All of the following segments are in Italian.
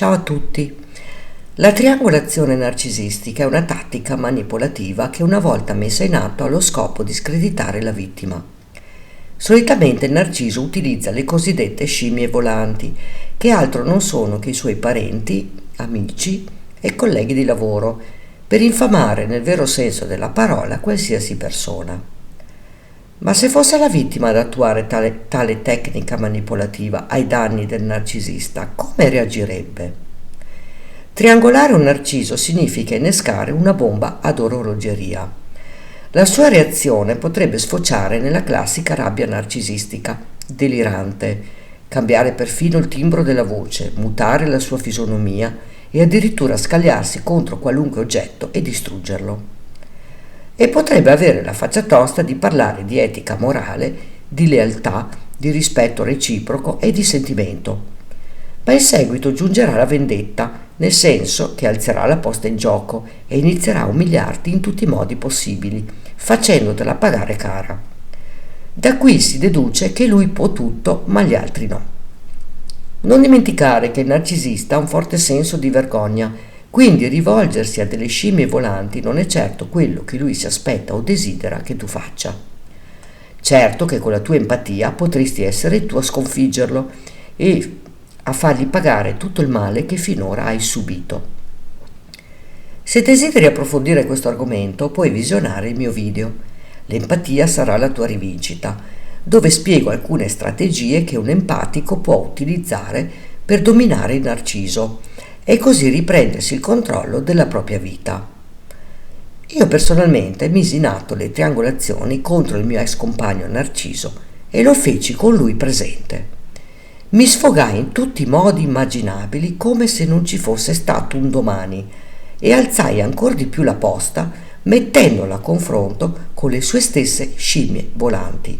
Ciao a tutti. La triangolazione narcisistica è una tattica manipolativa che una volta messa in atto ha lo scopo di screditare la vittima. Solitamente il narciso utilizza le cosiddette scimmie volanti, che altro non sono che i suoi parenti, amici e colleghi di lavoro, per infamare nel vero senso della parola qualsiasi persona. Ma se fosse la vittima ad attuare tale tecnica manipolativa ai danni del narcisista, come reagirebbe? Triangolare un narciso significa innescare una bomba ad orologeria. La sua reazione potrebbe sfociare nella classica rabbia narcisistica, delirante, cambiare perfino il timbro della voce, mutare la sua fisonomia e addirittura scagliarsi contro qualunque oggetto e distruggerlo. E potrebbe avere la faccia tosta di parlare di etica morale, di lealtà, di rispetto reciproco e di sentimento. Ma in seguito giungerà la vendetta, nel senso che alzerà la posta in gioco e inizierà a umiliarti in tutti i modi possibili, facendotela pagare cara. Da qui si deduce che lui può tutto, ma gli altri no. Non dimenticare che il narcisista ha un forte senso di vergogna, quindi rivolgersi a delle scimmie volanti non è certo quello che lui si aspetta o desidera che tu faccia. Certo che con la tua empatia potresti essere tu a sconfiggerlo e a fargli pagare tutto il male che finora hai subito. Se desideri approfondire questo argomento, puoi visionare il mio video. L'empatia sarà la tua rivincita, dove spiego alcune strategie che un empatico può utilizzare per dominare il narciso e così riprendersi il controllo della propria vita. Io personalmente misi in atto le triangolazioni contro il mio ex compagno Narciso e lo feci con lui presente. Mi sfogai in tutti i modi immaginabili come se non ci fosse stato un domani e alzai ancor di più la posta mettendolo a confronto con le sue stesse scimmie volanti.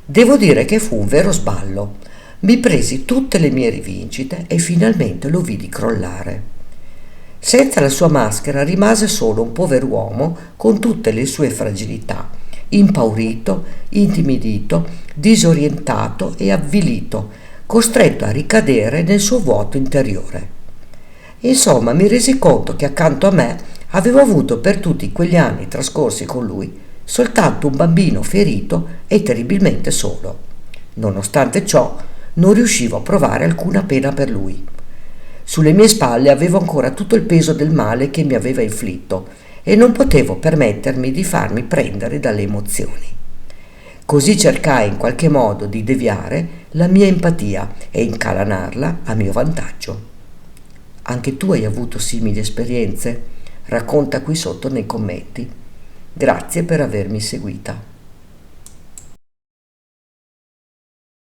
Devo dire che fu un vero sballo. Mi presi tutte le mie rivincite e finalmente lo vidi crollare. Senza la sua maschera rimase solo un pover'uomo con tutte le sue fragilità, impaurito, intimidito, disorientato e avvilito, costretto a ricadere nel suo vuoto interiore. Insomma, mi resi conto che accanto a me avevo avuto per tutti quegli anni trascorsi con lui soltanto un bambino ferito e terribilmente solo. Nonostante ciò, non riuscivo a provare alcuna pena per lui. Sulle mie spalle avevo ancora tutto il peso del male che mi aveva inflitto e non potevo permettermi di farmi prendere dalle emozioni. Così cercai in qualche modo di deviare la mia empatia e incalanarla a mio vantaggio. Anche tu hai avuto simili esperienze? Racconta qui sotto nei commenti. Grazie per avermi seguita.